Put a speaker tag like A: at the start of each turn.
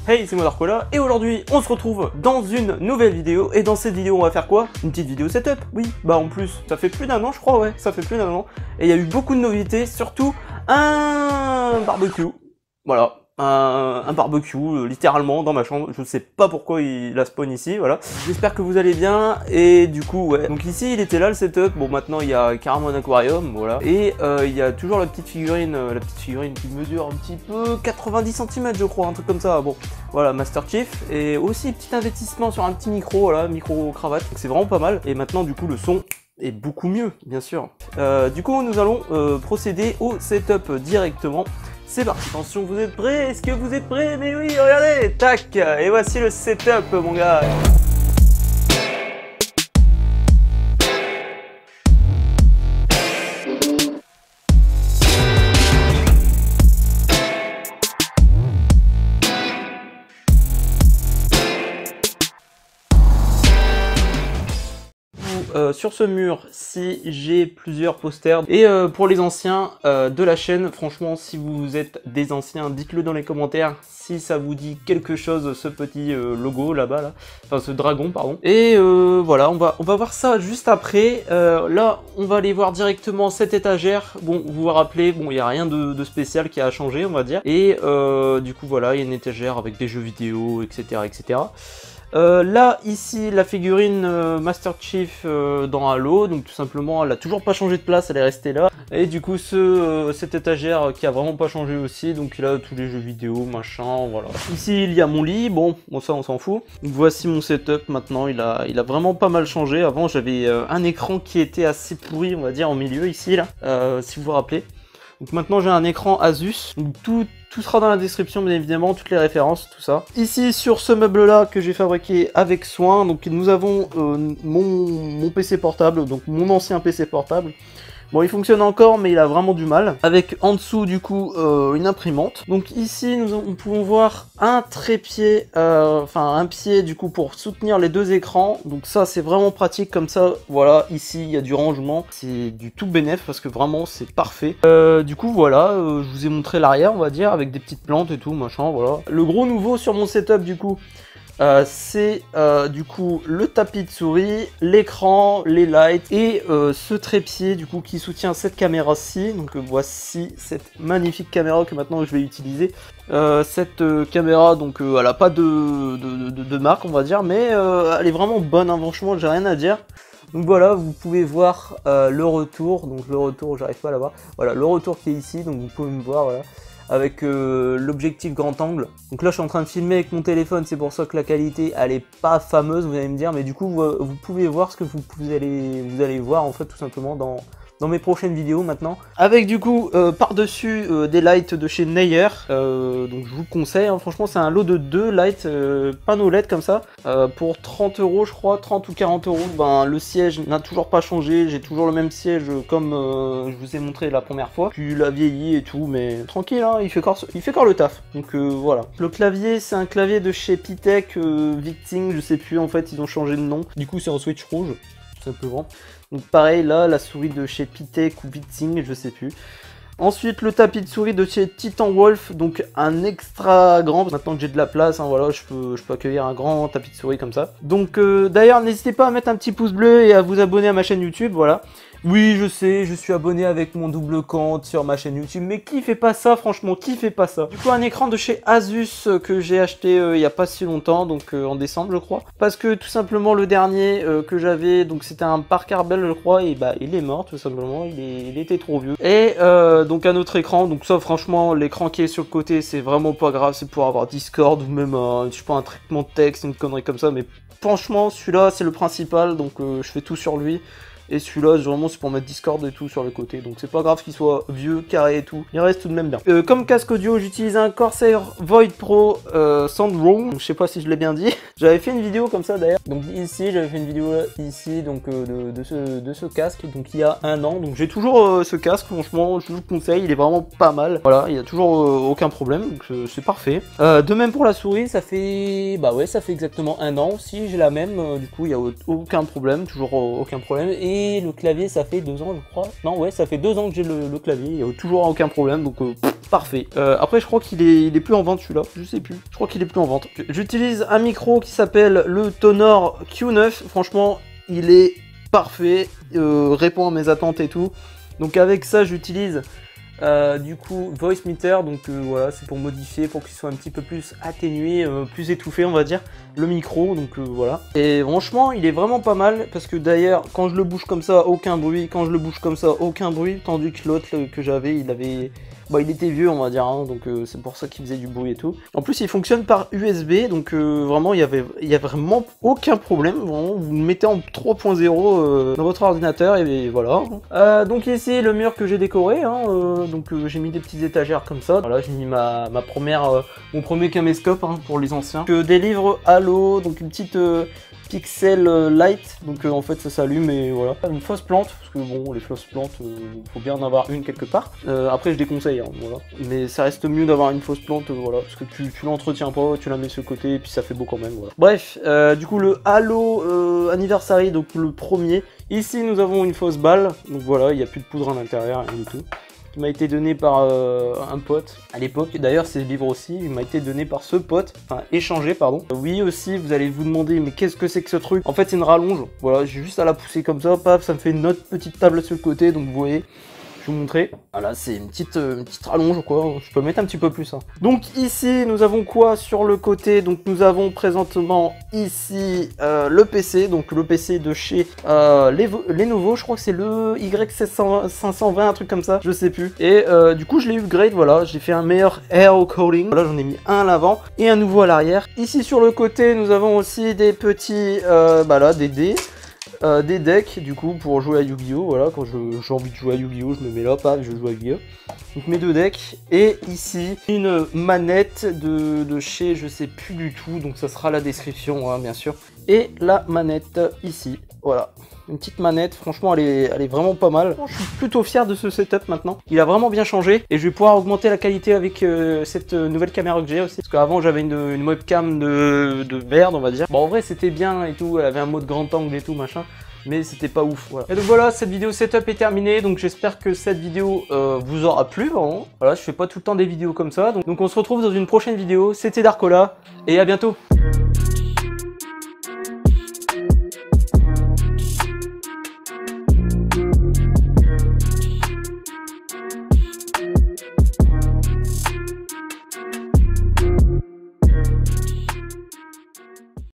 A: Hey, c'est moi Darkola, et aujourd'hui on se retrouve dans une nouvelle vidéo, et dans cette vidéo on va faire quoi? Une petite vidéo setup, oui, bah en plus, ça fait plus d'un an je crois, ouais, ça fait plus d'un an, et il y a eu beaucoup de novités, surtout un barbecue, voilà. Un barbecue littéralement dans ma chambre, je sais pas pourquoi il a spawn ici, voilà. J'espère que vous allez bien, et du coup ouais, donc ici il était là le setup, bon maintenant il y a carrément un aquarium, voilà. Et il y a toujours la petite figurine qui mesure un petit peu 90 cm je crois, un truc comme ça, bon. Voilà, Master Chief, et aussi petit investissement sur un petit micro, voilà, micro cravate, donc c'est vraiment pas mal. Et maintenant du coup le son est beaucoup mieux, bien sûr. Du coup nous allons procéder au setup directement. C'est parti, attention, vous êtes prêts? Est-ce que vous êtes prêts? Mais oui, regardez, tac, et voici le setup, mon gars. Sur ce mur, si j'ai plusieurs posters, et pour les anciens de la chaîne, franchement, si vous êtes des anciens, dites-le dans les commentaires si ça vous dit quelque chose, ce petit logo là-bas, là. Enfin ce dragon, pardon. Et voilà, on va voir ça juste après. Là, on va aller voir directement cette étagère. Bon, vous vous rappelez, bon, il n'y a rien de spécial qui a changé, on va dire. Et du coup, voilà, il y a une étagère avec des jeux vidéo, etc., etc. Là, ici, la figurine Master Chief dans Halo, donc tout simplement, elle a toujours pas changé de place, elle est restée là. Et du coup, cette étagère qui a vraiment pas changé aussi, donc il a tous les jeux vidéo, machin, voilà. Ici, il y a mon lit, bon ça on s'en fout. Donc, voici mon setup maintenant, il a vraiment pas mal changé. Avant, j'avais un écran qui était assez pourri, on va dire, en milieu, ici, là, si vous vous rappelez. Donc maintenant j'ai un écran Asus, donc tout sera dans la description bien évidemment, toutes les références, tout ça. Ici sur ce meuble là que j'ai fabriqué avec soin, donc nous avons mon PC portable, donc mon ancien PC portable. Bon, il fonctionne encore, mais il a vraiment du mal. Avec en dessous, du coup, une imprimante. Donc ici, nous pouvons voir un trépied, enfin un pied, du coup, pour soutenir les deux écrans. Donc ça, c'est vraiment pratique. Comme ça, voilà, ici, il y a du rangement. C'est du tout bénef, parce que vraiment, c'est parfait. Du coup, voilà, je vous ai montré l'arrière, on va dire, avec des petites plantes et tout, machin, voilà. Le gros nouveau sur mon setup, du coup, c'est du coup le tapis de souris, l'écran, les lights et ce trépied du coup qui soutient cette caméra-ci. Donc voici cette magnifique caméra que maintenant je vais utiliser. Cette caméra, donc elle a pas de marque on va dire, mais elle est vraiment bonne, hein, franchement j'ai rien à dire. Donc voilà, vous pouvez voir le retour, donc le retour, j'arrive pas à l'avoir. Voilà, le retour qui est ici, donc vous pouvez me voir, voilà. Avec l'objectif grand angle. Donc là je suis en train de filmer avec mon téléphone, c'est pour ça que la qualité elle est pas fameuse, vous allez me dire, mais du coup vous pouvez voir ce que vous allez voir en fait tout simplement dans mes prochaines vidéos maintenant. Avec du coup par-dessus des lights de chez Neyer, donc je vous le conseille, hein, franchement c'est un lot de 2 lights panneaux LED comme ça, pour 30 € je crois, 30 ou 40 €. Ben, le siège n'a toujours pas changé, j'ai toujours le même siège comme je vous ai montré la première fois. Puis il a vieilli et tout, mais tranquille, hein, il fait encore le taf, donc voilà. Le clavier c'est un clavier de chez Pitech, Victing, je sais plus, en fait ils ont changé de nom, du coup c'est en switch rouge, tout simplement. Donc pareil là, la souris de chez Pitech ou Victing, je sais plus. Ensuite le tapis de souris de chez Titan Wolf, donc un extra grand, maintenant que j'ai de la place, hein, voilà, je peux accueillir un grand tapis de souris comme ça. Donc d'ailleurs n'hésitez pas à mettre un petit pouce bleu et à vous abonner à ma chaîne YouTube, voilà. Oui, je sais, je suis abonné avec mon double compte sur ma chaîne YouTube, mais qui fait pas ça, franchement, qui fait pas ça? Du coup, un écran de chez Asus que j'ai acheté il y a pas si longtemps, donc en décembre, je crois. Parce que tout simplement, le dernier que j'avais, donc c'était un Parker Bell, je crois, et bah, il est mort, tout simplement, il était trop vieux. Et donc un autre écran, donc ça, franchement, l'écran qui est sur le côté, c'est vraiment pas grave, c'est pour avoir Discord ou même, je sais pas, un traitement de texte, une connerie comme ça, mais franchement, celui-là, c'est le principal, donc je fais tout sur lui. Et celui-là, vraiment, c'est pour mettre Discord et tout sur le côté. Donc c'est pas grave qu'il soit vieux, carré et tout. Il reste tout de même bien. Comme casque audio, j'utilise un Corsair Void Pro Soundroom. Je sais pas si je l'ai bien dit. J'avais fait une vidéo comme ça d'ailleurs. Donc ici, j'avais fait une vidéo ici donc de ce casque. Donc il y a un an. Donc j'ai toujours ce casque. Franchement, je vous le conseille. Il est vraiment pas mal. Voilà, il y a toujours aucun problème. Donc c'est parfait. De même pour la souris, ça fait bah ouais, ça fait exactement un an. Si j'ai la même, du coup, il y a aucun problème. Toujours aucun problème. Et Et le clavier, ça fait 2 ans, je crois. Non, ouais, ça fait 2 ans que j'ai le clavier. Il n'y a toujours aucun problème, donc parfait. Après, je crois qu'il est plus en vente celui-là. Je sais plus. Je crois qu'il est plus en vente. J'utilise un micro qui s'appelle le Tonor Q9. Franchement, il est parfait. Répond à mes attentes et tout. Donc avec ça, j'utilise du coup Voice Meter. Donc voilà, c'est pour modifier, pour qu'il soit un petit peu plus atténué, plus étouffé, on va dire, le micro. Donc voilà. Et franchement, il est vraiment pas mal parce que d'ailleurs, quand je le bouge comme ça, aucun bruit. Quand je le bouge comme ça, aucun bruit. Tandis que l'autre que j'avais, il avait... Bah, il était vieux, on va dire, hein, donc c'est pour ça qu'il faisait du bruit et tout. En plus, il fonctionne par USB, donc vraiment, il y a vraiment aucun problème. Vraiment, vous le mettez en 3.0 dans votre ordinateur et voilà. Donc ici, le mur que j'ai décoré, hein, donc j'ai mis des petites étagères comme ça. Voilà, j'ai mis mon premier caméscope hein, pour les anciens. Des livres Halo, donc une petite... Pixel Light, donc en fait ça s'allume et voilà. Une fausse plante, parce que bon, les fausses plantes, faut bien en avoir une quelque part. Après je déconseille, hein, voilà. Mais ça reste mieux d'avoir une fausse plante, voilà, parce que tu l'entretiens pas, tu la mets sur le côté et puis ça fait beau quand même, voilà. Bref, du coup le Halo Anniversary, donc le premier. Ici nous avons une fausse balle, donc voilà, il n'y a plus de poudre à l'intérieur, rien du tout. Qui m'a été donné par un pote à l'époque. D'ailleurs, ces livres aussi, il m'a été donné par ce pote, enfin échangé, pardon. Oui, aussi, vous allez vous demander, mais qu'est-ce que c'est que ce truc? En fait, c'est une rallonge. Voilà, j'ai juste à la pousser comme ça, paf, ça me fait une autre petite table sur le côté. Donc, vous voyez, je vais vous montrer. Voilà, c'est une petite rallonge, quoi. Je peux mettre un petit peu plus. Hein. Donc, ici, nous avons quoi sur le côté? Donc, nous avons présentement ici le PC. Donc, le PC de chez Lenovo. Je crois que c'est le Y520, un truc comme ça. Je sais plus. Et du coup, je l'ai upgrade. Voilà, j'ai fait un meilleur air cooling. Voilà, j'en ai mis un à l'avant et un nouveau à l'arrière. Ici, sur le côté, nous avons aussi des petits, bah là, des dés. Des decks du coup pour jouer à Yu-Gi-Oh! Voilà, quand j'ai envie de jouer à Yu-Gi-Oh! Je me mets là, paf, je joue à Yu-Gi-Oh! Donc mes 2 decks, et ici une manette de chez je sais plus du tout, donc ça sera la description hein, bien sûr. Et la manette ici, voilà. Une petite manette, franchement elle est vraiment pas mal. Je suis plutôt fier de ce setup maintenant. Il a vraiment bien changé et je vais pouvoir augmenter la qualité avec cette nouvelle caméra que j'ai aussi. Parce qu'avant j'avais une webcam de merde on va dire. Bon en vrai c'était bien et tout, elle avait un mode grand angle et tout machin. Mais c'était pas ouf, voilà. Et donc voilà, cette vidéo setup est terminée, donc j'espère que cette vidéo vous aura plu, vraiment. Voilà, je fais pas tout le temps des vidéos comme ça, donc on se retrouve dans une prochaine vidéo. C'était Darkola, et à bientôt.